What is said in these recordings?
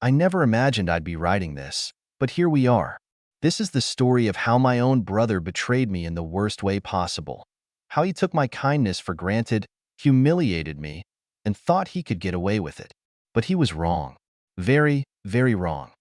I never imagined I'd be writing this, but here we are. This is the story of how my own brother betrayed me in the worst way possible. How he took my kindness for granted, humiliated me, and thought he could get away with it. But he was wrong. Very, very wrong.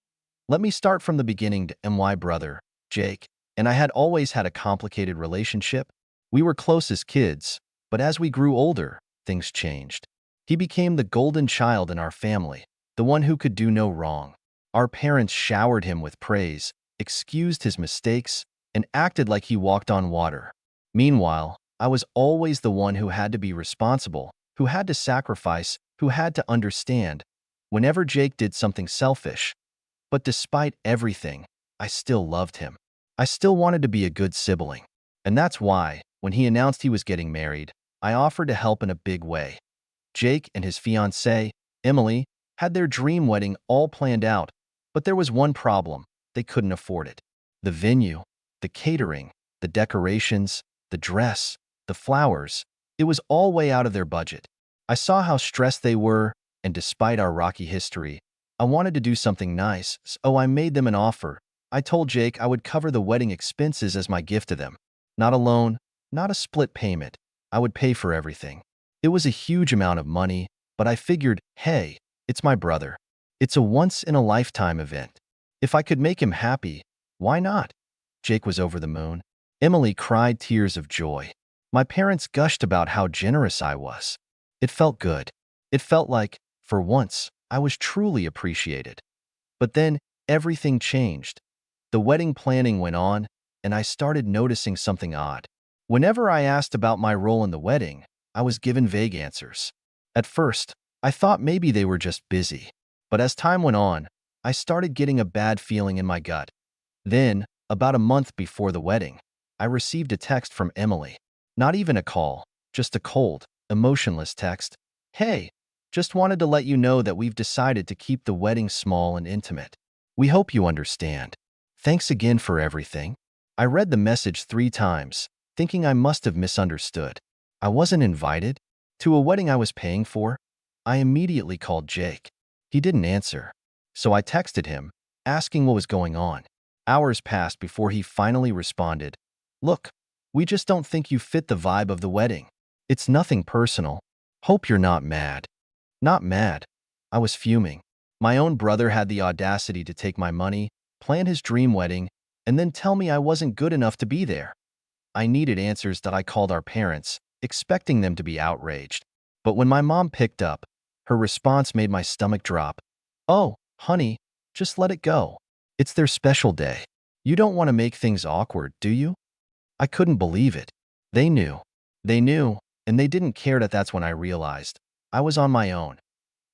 Let me start from the beginning to my brother, Jake, and I had always had a complicated relationship. We were close as kids, but as we grew older, things changed. He became the golden child in our family, the one who could do no wrong. Our parents showered him with praise, excused his mistakes, and acted like he walked on water. Meanwhile, I was always the one who had to be responsible, who had to sacrifice, who had to understand, whenever Jake did something selfish. But despite everything, I still loved him. I still wanted to be a good sibling. And that's why, when he announced he was getting married, I offered to help in a big way. Jake and his fiancée, Emily, had their dream wedding all planned out, but there was one problem. They couldn't afford it. The venue, the catering, the decorations, the dress, the flowers, it was all way out of their budget. I saw how stressed they were, and despite our rocky history, I wanted to do something nice, so I made them an offer. I told Jake I would cover the wedding expenses as my gift to them. Not a loan, not a split payment. I would pay for everything. It was a huge amount of money, but I figured, hey, it's my brother. It's a once-in-a-lifetime event. If I could make him happy, why not? Jake was over the moon. Emily cried tears of joy. My parents gushed about how generous I was. It felt good. It felt like, for once, I was truly appreciated. But then, everything changed. The wedding planning went on, and I started noticing something odd. Whenever I asked about my role in the wedding, I was given vague answers. At first, I thought maybe they were just busy. But as time went on, I started getting a bad feeling in my gut. Then, about a month before the wedding, I received a text from Emily. Not even a call, just a cold, emotionless text. Hey, just wanted to let you know that we've decided to keep the wedding small and intimate. We hope you understand. Thanks again for everything. I read the message 3 times, thinking I must have misunderstood. I wasn't invited to a wedding I was paying for. I immediately called Jake. He didn't answer, so I texted him, asking what was going on. Hours passed before he finally responded. Look, we just don't think you fit the vibe of the wedding. It's nothing personal. Hope you're not mad. Not mad. I was fuming. My own brother had the audacity to take my money, plan his dream wedding, and then tell me I wasn't good enough to be there. I needed answers that I called our parents, expecting them to be outraged. But when my mom picked up, her response made my stomach drop. Oh, honey, just let it go. It's their special day. You don't want to make things awkward, do you? I couldn't believe it. They knew. They knew, and they didn't care. That's when I realized I was on my own.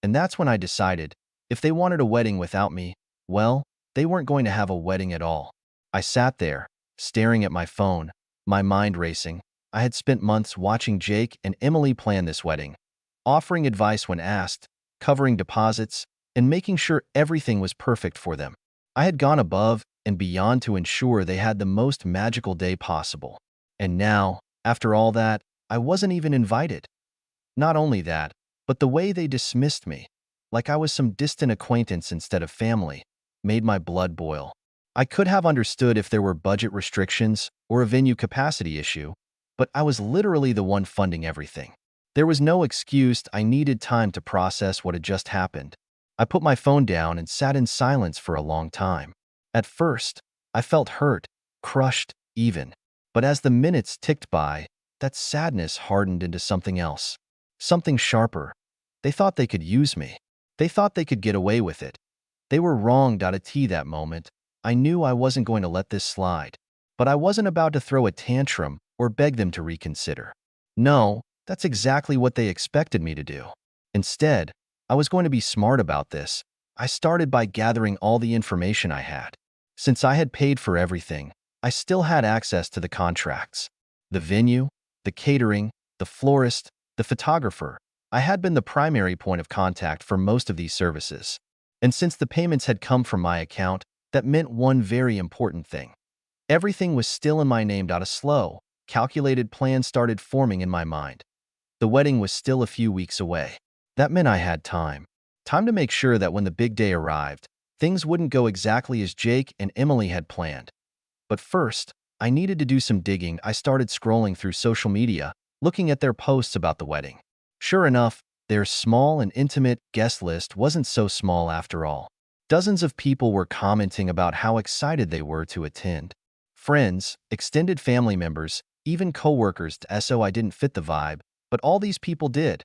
And that's when I decided, if they wanted a wedding without me, well, they weren't going to have a wedding at all. I sat there, staring at my phone, my mind racing. I had spent months watching Jake and Emily plan this wedding, offering advice when asked, covering deposits, and making sure everything was perfect for them. I had gone above and beyond to ensure they had the most magical day possible. And now, after all that, I wasn't even invited. Not only that, but the way they dismissed me, like I was some distant acquaintance instead of family, made my blood boil. I could have understood if there were budget restrictions or a venue capacity issue, but I was literally the one funding everything. There was no excuse. I needed time to process what had just happened. I put my phone down and sat in silence for a long time. At first, I felt hurt, crushed, even. But as the minutes ticked by, that sadness hardened into something else. Something sharper. They thought they could use me. They thought they could get away with it. They were wrong. That moment, I knew I wasn't going to let this slide. But I wasn't about to throw a tantrum or beg them to reconsider. No, that's exactly what they expected me to do. Instead, I was going to be smart about this. I started by gathering all the information I had. Since I had paid for everything, I still had access to the contracts. The venue, the catering, the florist, the photographer. I had been the primary point of contact for most of these services. And since the payments had come from my account, that meant one very important thing. Everything was still in my name. A slow, calculated plan started forming in my mind. The wedding was still a few weeks away. That meant I had time. Time to make sure that when the big day arrived, things wouldn't go exactly as Jake and Emily had planned. But first, I needed to do some digging. I started scrolling through social media, looking at their posts about the wedding. Sure enough, their small and intimate guest list wasn't so small after all. Dozens of people were commenting about how excited they were to attend. Friends, extended family members, even coworkers, so I didn't fit the vibe, but all these people did.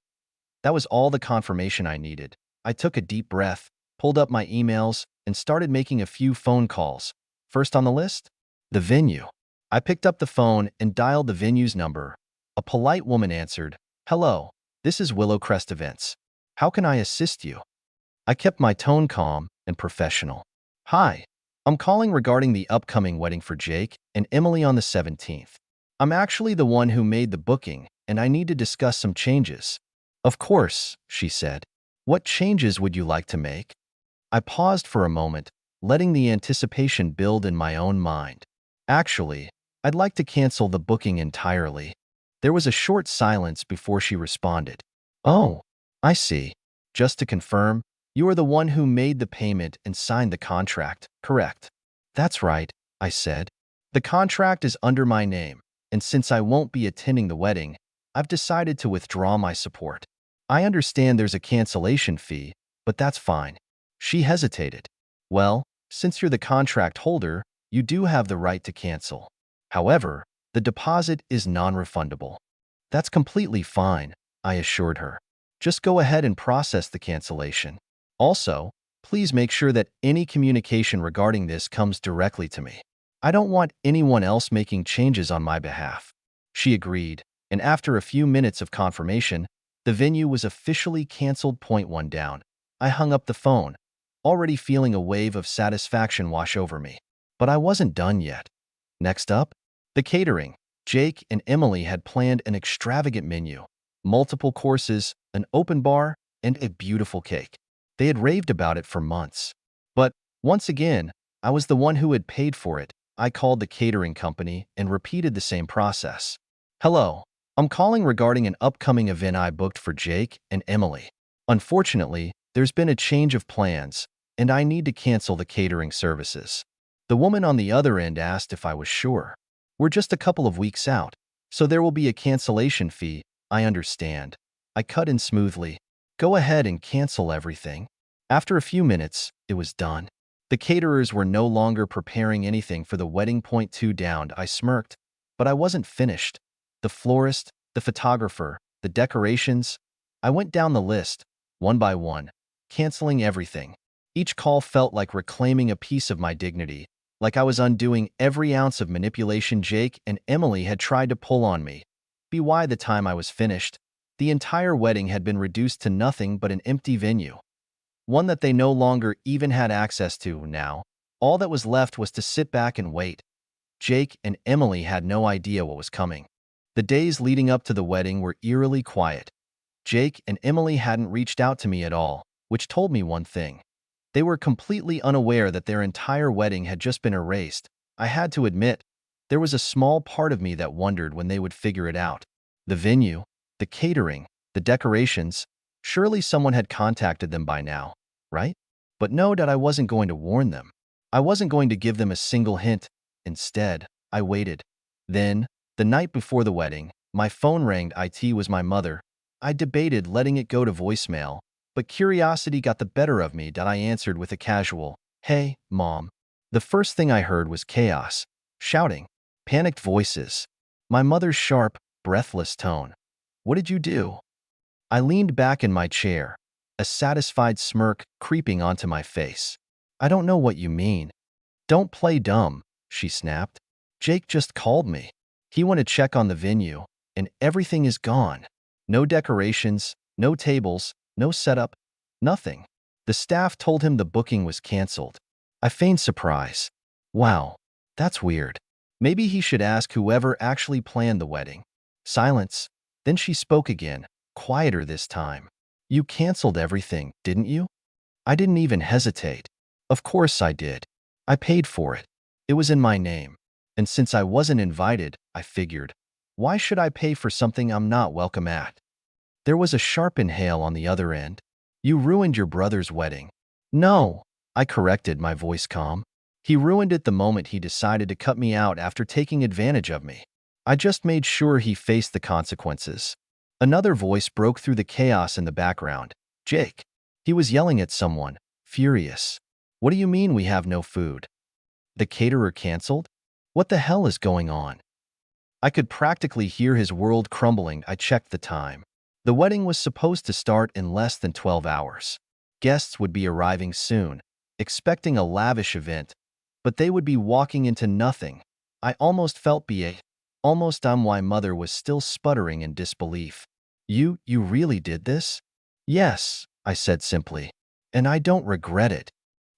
That was all the confirmation I needed. I took a deep breath, pulled up my emails, and started making a few phone calls. First on the list? The venue. I picked up the phone and dialed the venue's number. A polite woman answered, "Hello, this is Willowcrest Events. How can I assist you?" I kept my tone calm and professional. "Hi, I'm calling regarding the upcoming wedding for Jake and Emily on the 17th. I'm actually the one who made the booking, and I need to discuss some changes." "Of course," she said. "What changes would you like to make?" I paused for a moment, letting the anticipation build in my own mind. "Actually, I'd like to cancel the booking entirely." There was a short silence before she responded. "Oh, I see. Just to confirm, you are the one who made the payment and signed the contract, correct?" "That's right," I said. "The contract is under my name, and since I won't be attending the wedding, I've decided to withdraw my support. I understand there's a cancellation fee, but that's fine." She hesitated. "Well, since you're the contract holder, you do have the right to cancel. However, the deposit is non-refundable." "That's completely fine," I assured her. "Just go ahead and process the cancellation. Also, please make sure that any communication regarding this comes directly to me. I don't want anyone else making changes on my behalf." She agreed, and after a few minutes of confirmation, the venue was officially canceled. Point one down. I hung up the phone, already feeling a wave of satisfaction wash over me. But I wasn't done yet. Next up, the catering. Jake and Emily had planned an extravagant menu, multiple courses, an open bar, and a beautiful cake. They had raved about it for months. But once again, I was the one who had paid for it. I called the catering company and repeated the same process. "Hello, I'm calling regarding an upcoming event I booked for Jake and Emily. Unfortunately, there's been a change of plans, and I need to cancel the catering services." The woman on the other end asked if I was sure. "We're just a couple of weeks out, so there will be a cancellation fee. I understand." I cut in smoothly. "Go ahead and cancel everything." After a few minutes, it was done. The caterers were no longer preparing anything for the wedding. Point two down. I smirked, but I wasn't finished. The florist, the photographer, the decorations. I went down the list, one by one, canceling everything. Each call felt like reclaiming a piece of my dignity, like I was undoing every ounce of manipulation Jake and Emily had tried to pull on me. By the time I was finished, the entire wedding had been reduced to nothing but an empty venue. One that they no longer even had access to now. All that was left was to sit back and wait. Jake and Emily had no idea what was coming. The days leading up to the wedding were eerily quiet. Jake and Emily hadn't reached out to me at all, which told me one thing. They were completely unaware that their entire wedding had just been erased. I had to admit, there was a small part of me that wondered when they would figure it out. The venue, the catering, the decorations, surely someone had contacted them by now, right? But no, that I wasn't going to warn them. I wasn't going to give them a single hint. Instead, I waited. Then, the night before the wedding, my phone rang. It was my mother. I debated letting it go to voicemail, but curiosity got the better of me. That I answered with a casual, "Hey, Mom." The first thing I heard was chaos, shouting, panicked voices. My mother's sharp, breathless tone. "What did you do?" I leaned back in my chair, a satisfied smirk creeping onto my face. "I don't know what you mean." "Don't play dumb," she snapped. "Jake just called me. He went to check on the venue, and everything is gone. No decorations, no tables, no setup, nothing. The staff told him the booking was canceled." I feigned surprise. "Wow, that's weird. Maybe he should ask whoever actually planned the wedding." Silence. Then she spoke again, quieter this time. "You canceled everything, didn't you?" I didn't even hesitate. Of course I did. I paid for it. It was in my name. And since I wasn't invited, I figured, why should I pay for something I'm not welcome at? There was a sharp inhale on the other end. You ruined your brother's wedding. No, I corrected, my voice calm. He ruined it the moment he decided to cut me out after taking advantage of me. I just made sure he faced the consequences. Another voice broke through the chaos in the background. Jake. He was yelling at someone, furious. What do you mean we have no food? The caterer canceled? What the hell is going on? I could practically hear his world crumbling. I checked the time. The wedding was supposed to start in less than 12 hours. Guests would be arriving soon, expecting a lavish event, but they would be walking into nothing. I almost felt almost why mother was still sputtering in disbelief. You really did this? Yes, I said simply, and I don't regret it.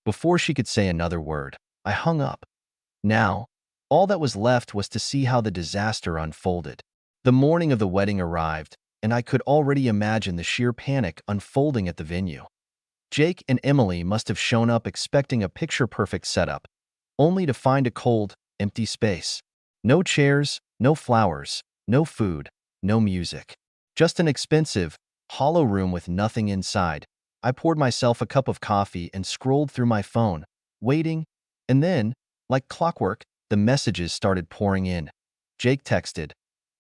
Before she could say another word, I hung up. Now, all that was left was to see how the disaster unfolded. The morning of the wedding arrived, and I could already imagine the sheer panic unfolding at the venue. Jake and Emily must have shown up expecting a picture-perfect setup, only to find a cold, empty space. No chairs, no flowers, no food, no music. Just an expensive, hollow room with nothing inside. I poured myself a cup of coffee and scrolled through my phone, waiting, and then, like clockwork, the messages started pouring in. Jake texted,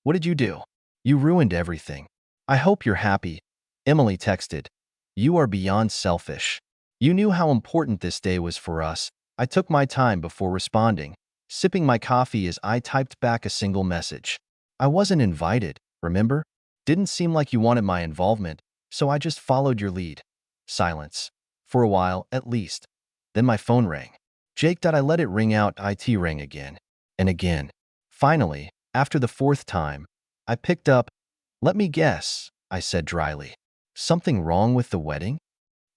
"What did you do? You ruined everything. I hope you're happy." Emily texted, "You are beyond selfish. You knew how important this day was for us." I took my time before responding, sipping my coffee as I typed back a single message. "I wasn't invited, remember? Didn't seem like you wanted my involvement, so I just followed your lead." Silence. For a while, at least. Then my phone rang. Jake, I let it ring out. It rang again. And again. Finally, after the fourth time, I picked up. "Let me guess," I said dryly. "Something wrong with the wedding?"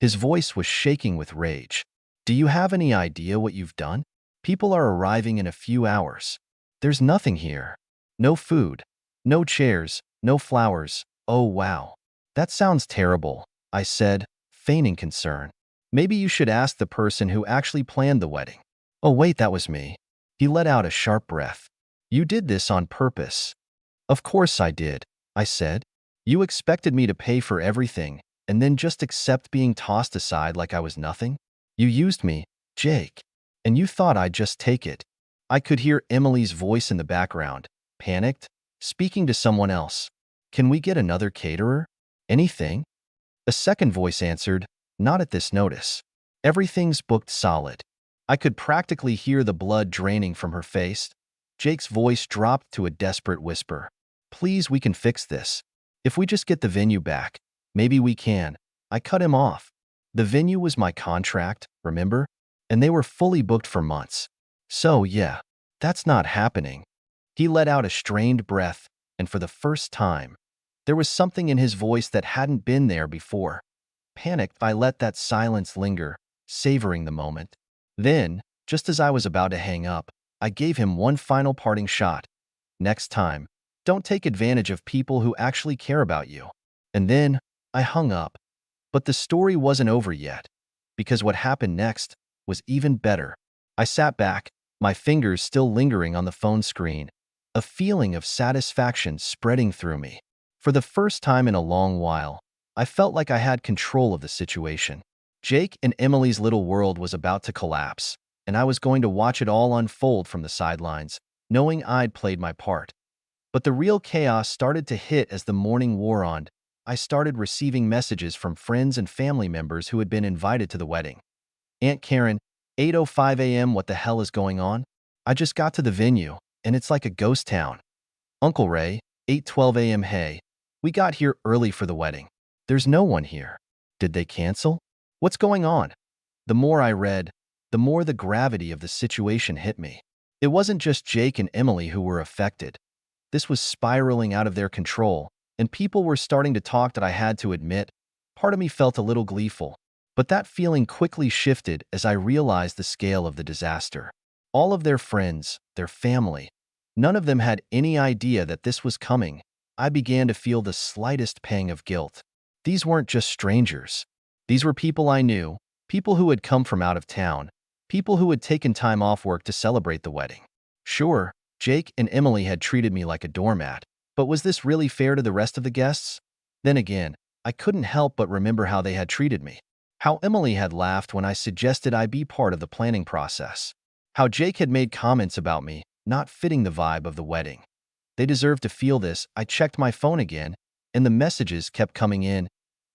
His voice was shaking with rage. "Do you have any idea what you've done? People are arriving in a few hours. There's nothing here. No food, no chairs, no flowers. Oh, wow. That sounds terrible," I said, feigning concern. "Maybe you should ask the person who actually planned the wedding." "Oh, wait, that was me." He let out a sharp breath. "You did this on purpose." "Of course I did," I said. "You expected me to pay for everything and then just accept being tossed aside like I was nothing? You used me, Jake, and you thought I'd just take it." I could hear Emily's voice in the background, panicked, speaking to someone else. "Can we get another caterer? Anything?" A second voice answered, "Not at this notice. Everything's booked solid." I could practically hear the blood draining from her face. Jake's voice dropped to a desperate whisper. "Please, we can fix this. If we just get the venue back, maybe we can." I cut him off. The venue was my contract, remember? And they were fully booked for months. So, yeah, that's not happening. He let out a strained breath, and for the first time, there was something in his voice that hadn't been there before. Panicked, I let that silence linger, savoring the moment. Then, just as I was about to hang up, I gave him one final parting shot. "Next time, don't take advantage of people who actually care about you." And then, I hung up. But the story wasn't over yet, because what happened next was even better. I sat back, my fingers still lingering on the phone screen, a feeling of satisfaction spreading through me. For the first time in a long while, I felt like I had control of the situation. Jake and Emily's little world was about to collapse, and I was going to watch it all unfold from the sidelines, knowing I'd played my part. But the real chaos started to hit as the morning wore on. I started receiving messages from friends and family members who had been invited to the wedding. "Aunt Karen, 8:05 a.m. What the hell is going on? I just got to the venue, and it's like a ghost town." "Uncle Ray, 8:12 a.m. Hey, we got here early for the wedding. There's no one here. Did they cancel? What's going on?" The more I read, the more the gravity of the situation hit me. It wasn't just Jake and Emily who were affected. This was spiraling out of their control, and people were starting to talk. That I had to admit, part of me felt a little gleeful. But that feeling quickly shifted as I realized the scale of the disaster. All of their friends, their family, none of them had any idea that this was coming. I began to feel the slightest pang of guilt. These weren't just strangers. These were people I knew, people who had come from out of town, people who had taken time off work to celebrate the wedding. Sure, Jake and Emily had treated me like a doormat, but was this really fair to the rest of the guests? Then again, I couldn't help but remember how they had treated me. How Emily had laughed when I suggested I be part of the planning process. How Jake had made comments about me not fitting the vibe of the wedding. They deserved to feel this. I checked my phone again, and the messages kept coming in.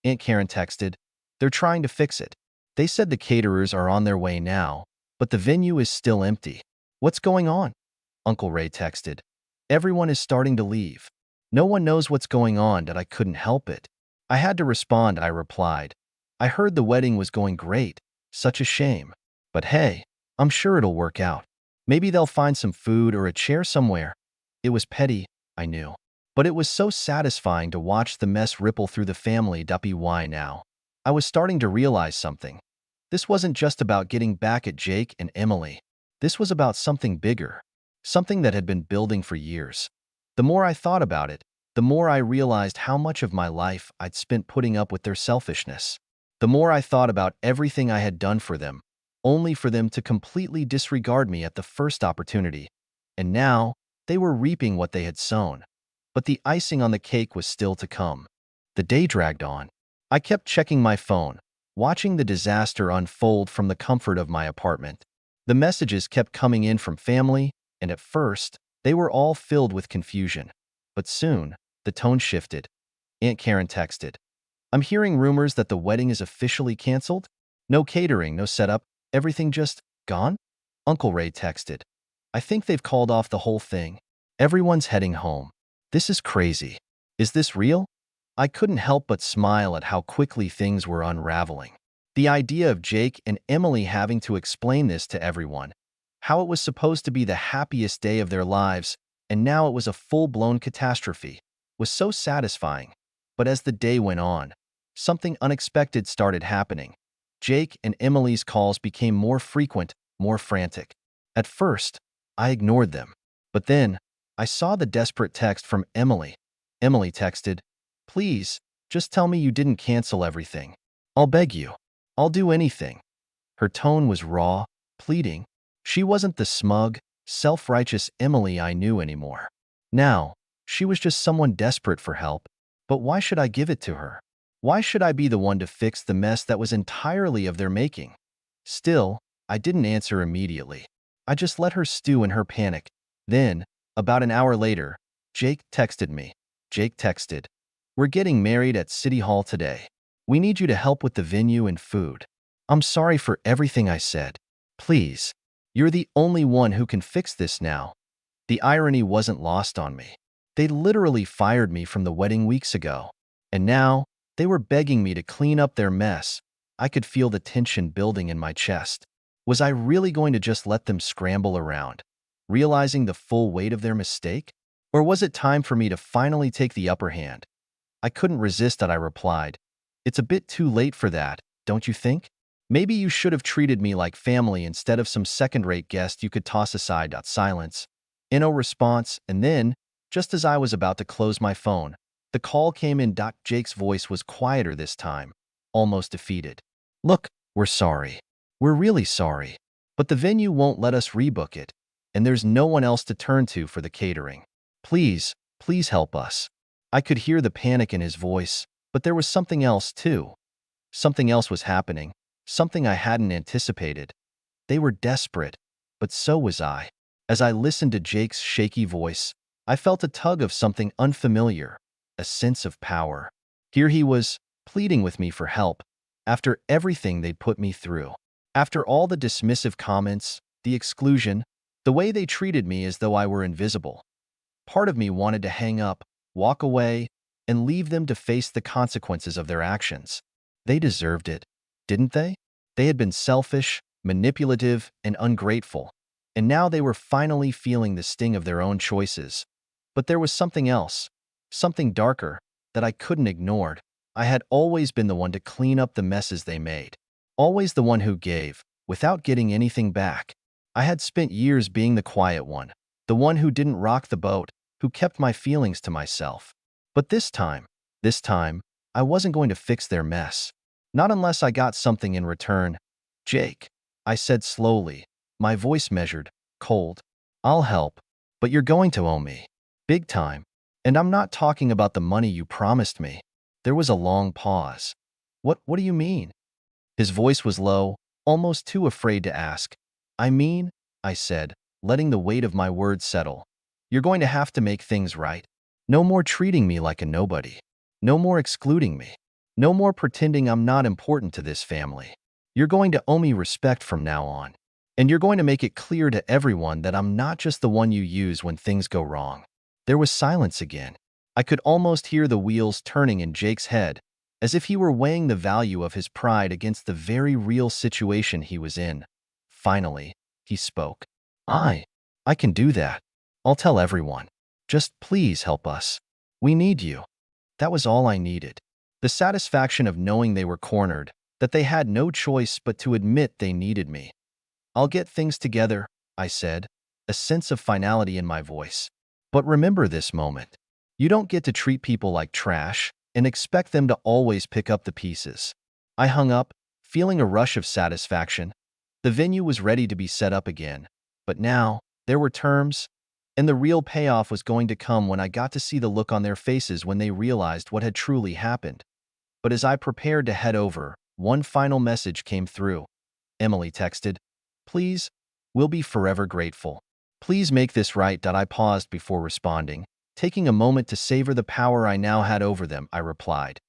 Aunt Karen texted, "They're trying to fix it. They said the caterers are on their way now, but the venue is still empty. What's going on?" Uncle Ray texted, "Everyone is starting to leave. No one knows what's going on." That I couldn't help it. I had to respond. I replied, "I heard the wedding was going great. Such a shame. But hey, I'm sure it'll work out. Maybe they'll find some food or a chair somewhere." It was petty, I knew. But it was so satisfying to watch the mess ripple through the family. Why now? I was starting to realize something. This wasn't just about getting back at Jake and Emily. This was about something bigger, something that had been building for years. The more I thought about it, the more I realized how much of my life I'd spent putting up with their selfishness. The more I thought about everything I had done for them, only for them to completely disregard me at the first opportunity. And now, they were reaping what they had sown. But the icing on the cake was still to come. The day dragged on. I kept checking my phone, watching the disaster unfold from the comfort of my apartment. The messages kept coming in from family, and at first, they were all filled with confusion. But soon, the tone shifted. Aunt Karen texted, "I'm hearing rumors that the wedding is officially canceled. No catering, no setup, everything just gone?" Uncle Ray texted, "I think they've called off the whole thing. Everyone's heading home. This is crazy. Is this real?" I couldn't help but smile at how quickly things were unraveling. The idea of Jake and Emily having to explain this to everyone, how it was supposed to be the happiest day of their lives, and now it was a full-blown catastrophe, was so satisfying. But as the day went on, something unexpected started happening. Jake and Emily's calls became more frequent, more frantic. At first, I ignored them. But then, I saw the desperate text from Emily. Emily texted, "Please, just tell me you didn't cancel everything. I'll beg you. I'll do anything." Her tone was raw, pleading. She wasn't the smug, self-righteous Emily I knew anymore. Now, she was just someone desperate for help. But why should I give it to her? Why should I be the one to fix the mess that was entirely of their making? Still, I didn't answer immediately. I just let her stew in her panic. Then, about an hour later, Jake texted me. Jake texted, "We're getting married at City Hall today. We need you to help with the venue and food. I'm sorry for everything I said. Please, you're the only one who can fix this now." The irony wasn't lost on me. They literally fired me from the wedding weeks ago. And now, they were begging me to clean up their mess. I could feel the tension building in my chest. Was I really going to just let them scramble around, realizing the full weight of their mistake? Or was it time for me to finally take the upper hand? I couldn't resist that. I replied, "It's a bit too late for that, don't you think? Maybe you should have treated me like family instead of some second-rate guest you could toss aside." Silence. No response, and then, just as I was about to close my phone, the call came in. Jake's voice was quieter this time, almost defeated. "Look, we're sorry. We're really sorry. But the venue won't let us rebook it, and there's no one else to turn to for the catering. Please, please help us." I could hear the panic in his voice, but there was something else too. Something else was happening, something I hadn't anticipated. They were desperate, but so was I. As I listened to Jake's shaky voice, I felt a tug of something unfamiliar, a sense of power. Here he was, pleading with me for help, after everything they'd put me through. After all the dismissive comments, the exclusion, the way they treated me as though I were invisible. Part of me wanted to hang up, walk away, and leave them to face the consequences of their actions. They deserved it, didn't they? They had been selfish, manipulative, and ungrateful, and now they were finally feeling the sting of their own choices. But there was something else, something darker, that I couldn't ignore. I had always been the one to clean up the messes they made. Always the one who gave, without getting anything back. I had spent years being the quiet one, the one who didn't rock the boat, who kept my feelings to myself. But this time, I wasn't going to fix their mess. Not unless I got something in return. "Jake," I said slowly, my voice measured, cold, "I'll help, but you're going to owe me. Big time. And I'm not talking about the money you promised me. There was a long pause. What do you mean? His voice was low, almost too afraid to ask. I mean, I said, letting the weight of my words settle. You're going to have to make things right. No more treating me like a nobody. No more excluding me. No more pretending I'm not important to this family. You're going to owe me respect from now on. And you're going to make it clear to everyone that I'm not just the one you use when things go wrong. There was silence again. I could almost hear the wheels turning in Jake's head, as if he were weighing the value of his pride against the very real situation he was in. Finally, he spoke. I can do that. I'll tell everyone. Just please help us. We need you. That was all I needed. The satisfaction of knowing they were cornered, that they had no choice but to admit they needed me. I'll get things together, I said, a sense of finality in my voice. But remember this moment. You don't get to treat people like trash and expect them to always pick up the pieces. I hung up, feeling a rush of satisfaction. The venue was ready to be set up again, but now there were terms, and the real payoff was going to come when I got to see the look on their faces when they realized what had truly happened. But as I prepared to head over, one final message came through. Emily texted, "Please, we'll be forever grateful. Please make this right." I paused before responding. Taking a moment to savor the power I now had over them, I replied,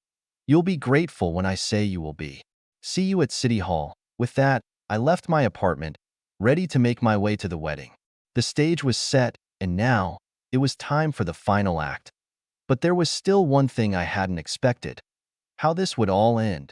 "You'll be grateful when I say you will be. See you at City Hall." With that, I left my apartment, ready to make my way to the wedding. The stage was set, and now it was time for the final act. But there was still one thing I hadn't expected: how this would all end.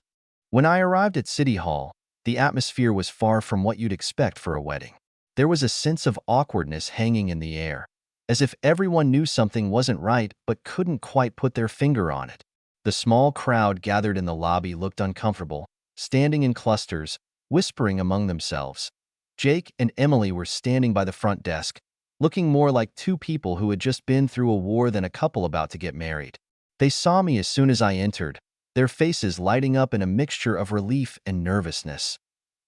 When I arrived at City Hall, the atmosphere was far from what you'd expect for a wedding. There was a sense of awkwardness hanging in the air, as if everyone knew something wasn't right but couldn't quite put their finger on it. The small crowd gathered in the lobby looked uncomfortable, standing in clusters, whispering among themselves. Jake and Emily were standing by the front desk, looking more like two people who had just been through a war than a couple about to get married. They saw me as soon as I entered, their faces lighting up in a mixture of relief and nervousness.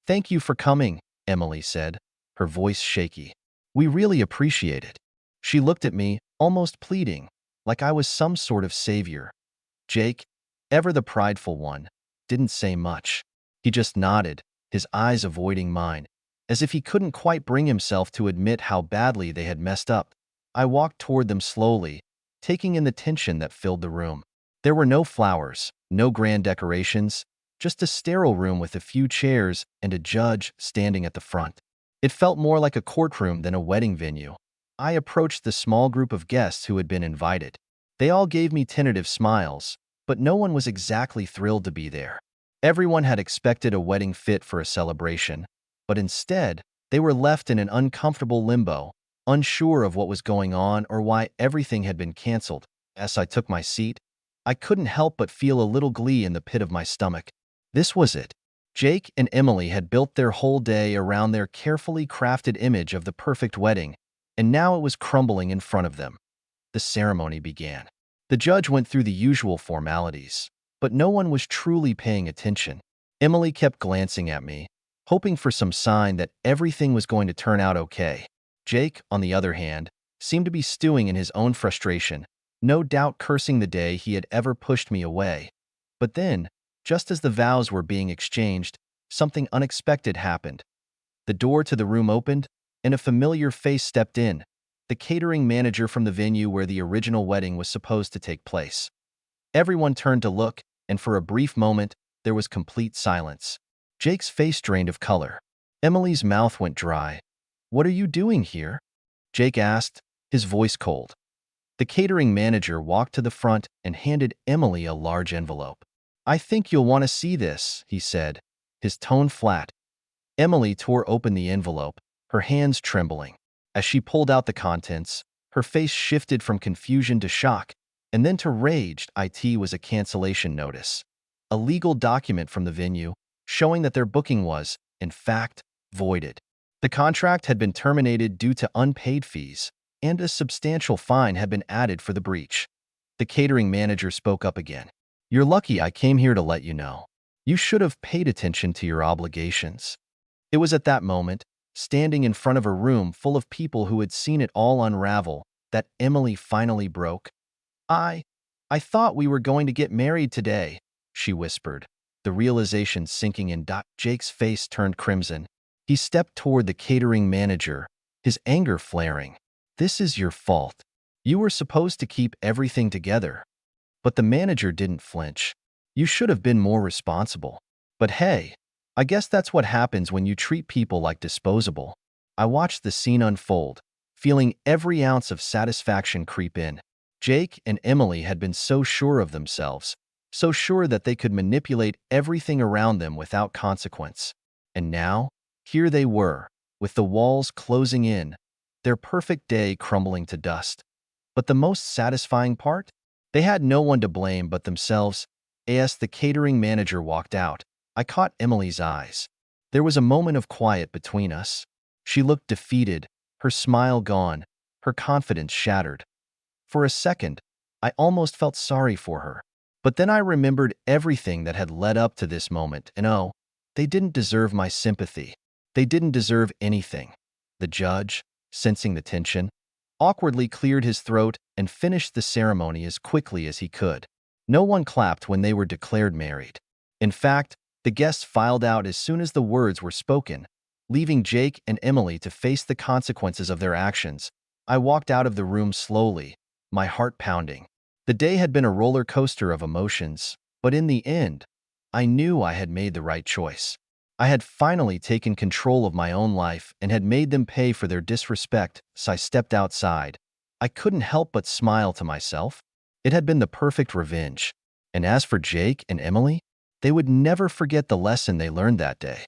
"Thank you for coming," Emily said, her voice shaky. "We really appreciate it." She looked at me, almost pleading, like I was some sort of savior. Jake, ever the prideful one, didn't say much. He just nodded, his eyes avoiding mine, as if he couldn't quite bring himself to admit how badly they had messed up. I walked toward them slowly, taking in the tension that filled the room. There were no flowers, no grand decorations, just a sterile room with a few chairs and a judge standing at the front. It felt more like a courtroom than a wedding venue. I approached the small group of guests who had been invited. They all gave me tentative smiles, but no one was exactly thrilled to be there. Everyone had expected a wedding fit for a celebration, but instead, they were left in an uncomfortable limbo, unsure of what was going on or why everything had been canceled. As I took my seat, I couldn't help but feel a little glee in the pit of my stomach. This was it. Jake and Emily had built their whole day around their carefully crafted image of the perfect wedding, and now it was crumbling in front of them. The ceremony began. The judge went through the usual formalities, but no one was truly paying attention. Emily kept glancing at me, hoping for some sign that everything was going to turn out okay. Jake, on the other hand, seemed to be stewing in his own frustration, no doubt cursing the day he had ever pushed me away. But then, just as the vows were being exchanged, something unexpected happened. The door to the room opened, and a familiar face stepped in, the catering manager from the venue where the original wedding was supposed to take place. Everyone turned to look, and for a brief moment, there was complete silence. Jake's face drained of color. Emily's mouth went dry. "What are you doing here?" Jake asked, his voice cold. The catering manager walked to the front and handed Emily a large envelope. "I think you'll want to see this," he said, his tone flat. Emily tore open the envelope, her hands trembling. As she pulled out the contents, her face shifted from confusion to shock, and then to rage. It was a cancellation notice, a legal document from the venue showing that their booking was, in fact, voided. The contract had been terminated due to unpaid fees, and a substantial fine had been added for the breach. The catering manager spoke up again. "You're lucky I came here to let you know. You should have paid attention to your obligations." It was at that moment, standing in front of a room full of people who had seen it all unravel, that Emily finally broke. I thought we were going to get married today, she whispered, the realization sinking in. Jake's face turned crimson. He stepped toward the catering manager, his anger flaring. This is your fault. You were supposed to keep everything together. But the manager didn't flinch. You should have been more responsible. But hey, I guess that's what happens when you treat people like disposable. I watched the scene unfold, feeling every ounce of satisfaction creep in. Jake and Emily had been so sure of themselves, so sure that they could manipulate everything around them without consequence. And now, here they were, with the walls closing in, their perfect day crumbling to dust. But the most satisfying part? They had no one to blame but themselves. As the catering manager walked out, I caught Emily's eyes. There was a moment of quiet between us. She looked defeated, her smile gone, her confidence shattered. For a second, I almost felt sorry for her. But then I remembered everything that had led up to this moment, and oh, they didn't deserve my sympathy. They didn't deserve anything. The judge, sensing the tension, awkwardly cleared his throat and finished the ceremony as quickly as he could. No one clapped when they were declared married. In fact, the guests filed out as soon as the words were spoken, leaving Jake and Emily to face the consequences of their actions. I walked out of the room slowly, my heart pounding. The day had been a roller coaster of emotions, but in the end, I knew I had made the right choice. I had finally taken control of my own life and had made them pay for their disrespect, so I stepped outside. I couldn't help but smile to myself. It had been the perfect revenge. And as for Jake and Emily, they would never forget the lesson they learned that day.